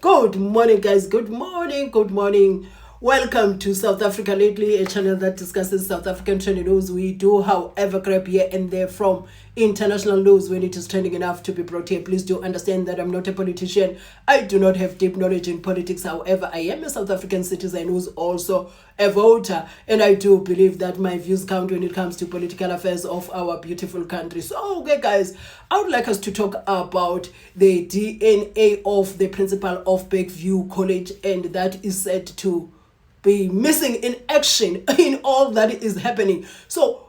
Good morning, guys. Good morning. Good morning. Welcome to South Africa Lately, a channel that discusses South African trending news. We do, however, grab here and there from international news when it is trending enough to be brought here. Please do understand that I'm not a politician. I do not have deep knowledge in politics. However, I am a South African citizen who's also a voter, and I do believe that my views count when it comes to political affairs of our beautiful country. So, okay, guys, I would like us to talk about the DNA of the principal of Bayview College, and that is said to be missing in action in all that is happening. So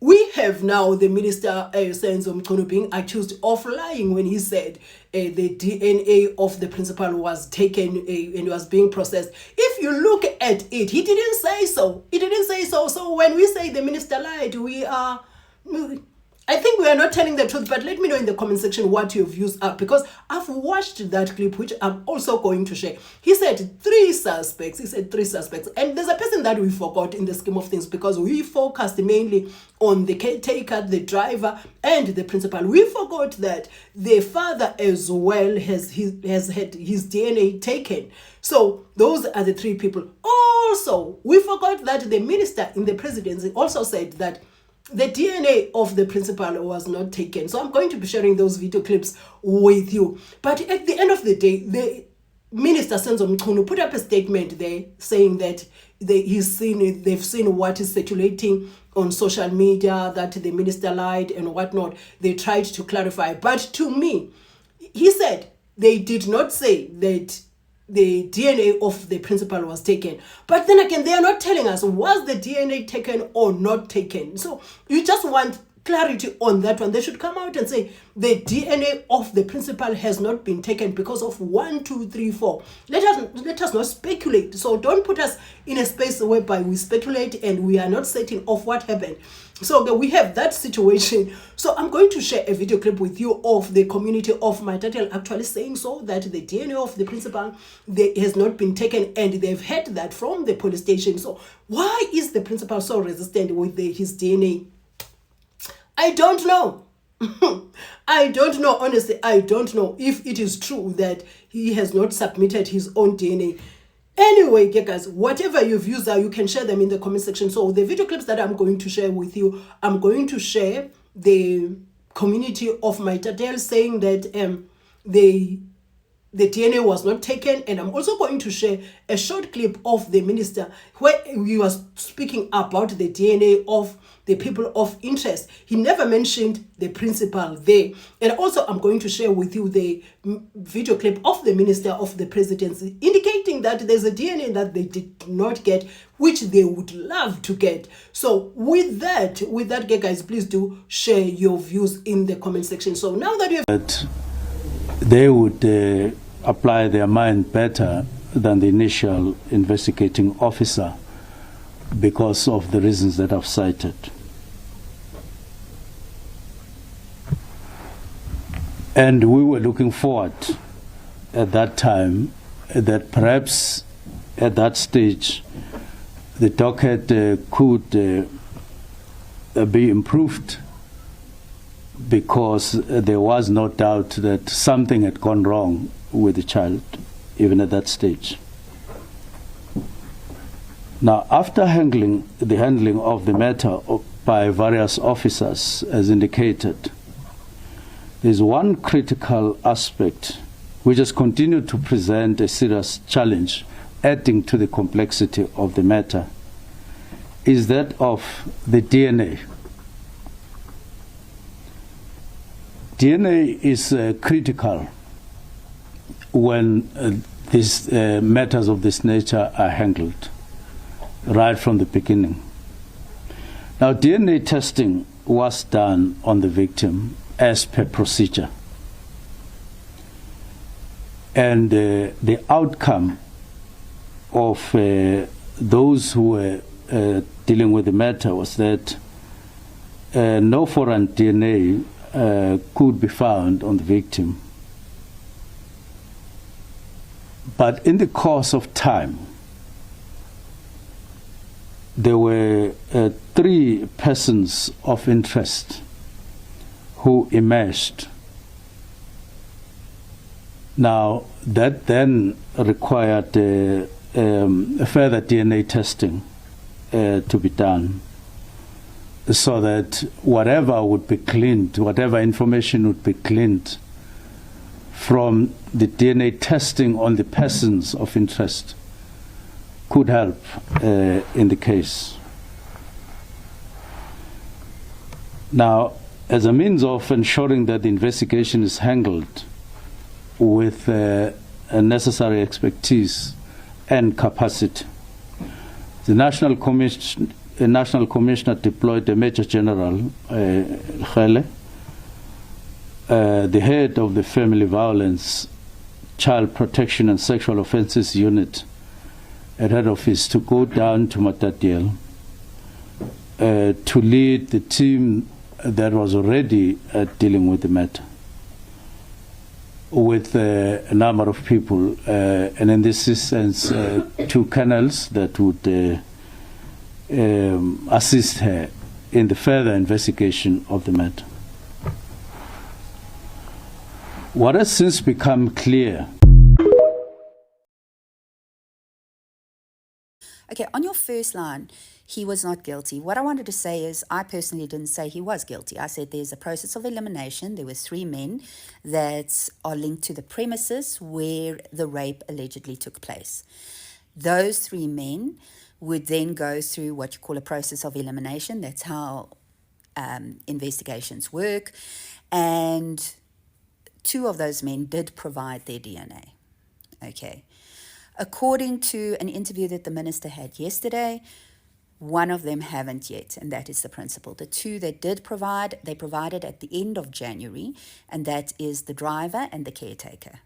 we have now the minister Senzo Mchunu being accused of lying when he said the DNA of the principal was taken and was being processed. If you look at it, he didn't say so. He didn't say so. So when we say the minister lied, I think we are not telling the truth, but let me know in the comment section what your views are, because I've watched that clip, which I'm also going to share. He said three suspects. And there's a person that we forgot in the scheme of things, because we focused mainly on the caretaker, the driver, and the principal. We forgot that the father as well has had his DNA taken. So those are the three people. Also, we forgot that the minister in the presidency also said that the DNA of the principal was not taken. So I'm going to be sharing those video clips with you. But at the end of the day, the Minister Senzo Mchunu put up a statement there saying that they've seen what is circulating on social media, that the minister lied and whatnot. They tried to clarify. But to me, he said they did not say that the DNA of the principal was taken. But then again, they are not telling us, was the DNA taken or not taken? So you just want clarity on that one. They should come out and say the DNA of the principal has not been taken because of 1, 2, 3, 4. Let us not speculate. So don't put us in a space whereby we speculate and we are not certain of what happened. So we have that situation. So I'm going to share a video clip with you of the community of Matatele actually saying so, that the DNA of the principal has not been taken, and they've heard that from the police station. So why is the principal so resistant with his DNA? I don't know. I don't know. Honestly, I don't know if it is true that he has not submitted his own DNA. Anyway, guys, whatever your views are, you can share them in the comment section. So the video clips that I'm going to share with you, I'm going to share the community of Matatele saying that the DNA was not taken, and I'm also going to share a short clip of the minister where he was speaking about the DNA of the people of interest. He never mentioned the principal there. And also I'm going to share with you the video clip of the minister of the presidency indicating that there's a DNA that they did not get, which they would love to get. So with that guys, please do share your views in the comment section. So now that you have, they would apply their mind better than the initial investigating officer because of the reasons that I've cited. And we were looking forward at that time that perhaps at that stage the docket could be improved, because there was no doubt that something had gone wrong with the child, even at that stage. Now, after the handling of the matter by various officers, as indicated, there's one critical aspect which has continued to present a serious challenge, adding to the complexity of the matter, is that of the DNA. DNA is critical when these matters of this nature are handled right from the beginning. Now, DNA testing was done on the victim as per procedure, and the outcome of those who were dealing with the matter was that no foreign DNA could be found on the victim. But in the course of time, there were 3 persons of interest who emerged Now, that then required further DNA testing to be done, so that whatever would be gleaned, whatever information would be gleaned from the DNA testing on the persons of interest could help in the case. Now, as a means of ensuring that the investigation is handled with a necessary expertise and capacity, the National Commissioner deployed a Major General, LUCEY, the head of the Family Violence, Child Protection and Sexual Offences Unit at head office, to go down to Matatiele to lead the team that was already dealing with the matter, with a number of people, and in this instance, 2 colonels that would assist her in the further investigation of the matter. What has since become clear. Okay, on your first line, he was not guilty. What I wanted to say is I personally didn't say he was guilty. I said there's a process of elimination. There were 3 men that are linked to the premises where the rape allegedly took place. Those 3 men would then go through what you call a process of elimination. That's how investigations work. And 2 of those men did provide their DNA. Okay. According to an interview that the minister had yesterday, 1 of them haven't yet, and that is the principal. The 2 that did provide, they provided at the end of January, and that is the driver and the caretaker.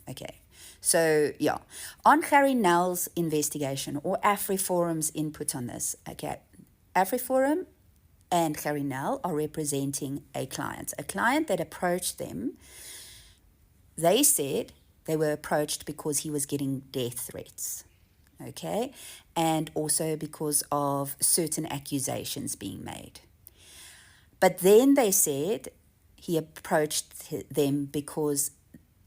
Okay, so yeah. On Harry Nell's investigation, or AFRIFORUM's input on this, okay, AFRIFORUM and Harry Nell are representing a client that approached them. They said they were approached because he was getting death threats, okay, and also because of certain accusations being made. But then they said he approached them because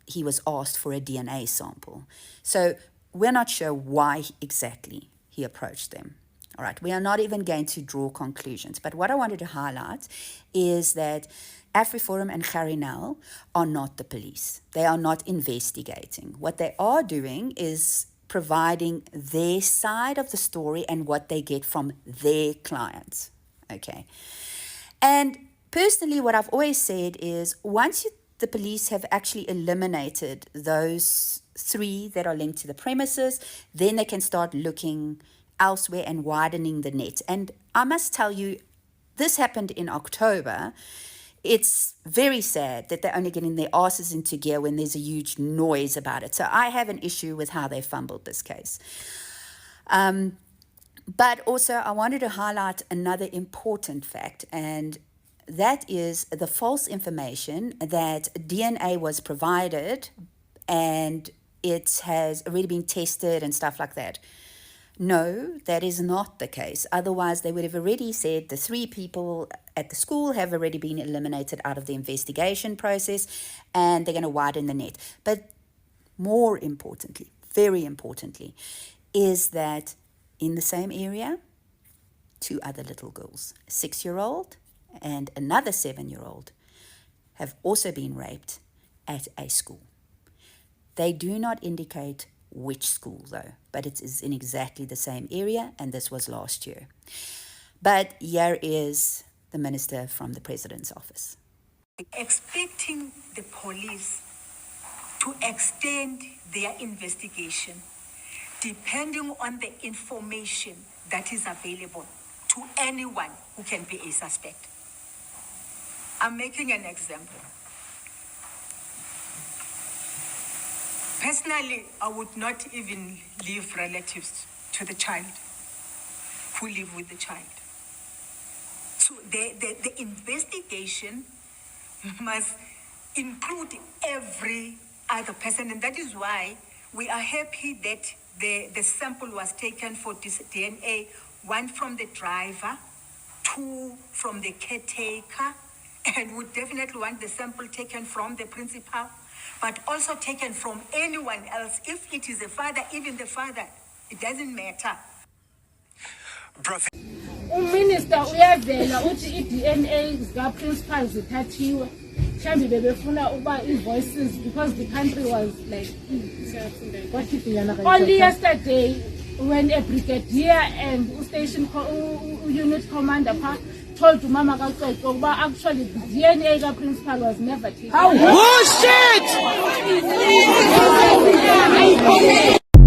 he was asked for a DNA sample. So we're not sure why exactly he approached them. All right, we are not even going to draw conclusions. But what I wanted to highlight is that AFRIFORUM and Harry Nell are not the police. They are not investigating. What they are doing is providing their side of the story and what they get from their clients. Okay. And personally, what I've always said is once the police have actually eliminated those 3 that are linked to the premises, then they can start looking elsewhere and widening the net. And I must tell you, this happened in October. It's very sad that they're only getting their asses into gear when there's a huge noise about it. So I have an issue with how they fumbled this case. But also I wanted to highlight another important fact, and that is the false information that DNA was provided and it has already been tested and stuff like that. No, that is not the case. Otherwise, they would have already said the 3 people at the school have already been eliminated out of the investigation process and they're going to widen the net. But more importantly, very importantly, is that in the same area, 2 other little girls, a 6-year-old and another 7-year-old, have also been raped at a school. They do not indicate which school though, but it is in exactly the same area, and this was last year. But here is the minister from the president's office. Expecting the police to extend their investigation depending on the information that is available to anyone who can be a suspect. I'm making an example. Personally, I would not even leave relatives to the child who live with the child. So the investigation must include every other person, and that is why we are happy that the sample was taken for this DNA, 1 from the driver, 2 from the caretaker, and we definitely want the sample taken from the principal. but also taken from anyone else. If it is a father, even the father, it doesn't matter. Uminister uyavela uthi i-DNA zika principal zithathiwe mhlawumbe bebefuna uba voices because the country was like only yesterday when a brigadier and station unit commander told Mama KaYBEE actually the DNA ka principal was never taken.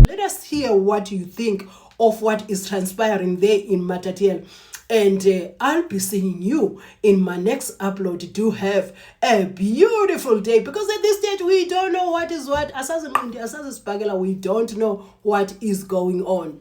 Let us hear what you think of what is transpiring there in Matatiele. And I'll be seeing you in my next upload. Do have a beautiful day, because at this stage we don't know what is what. We don't know what is going on.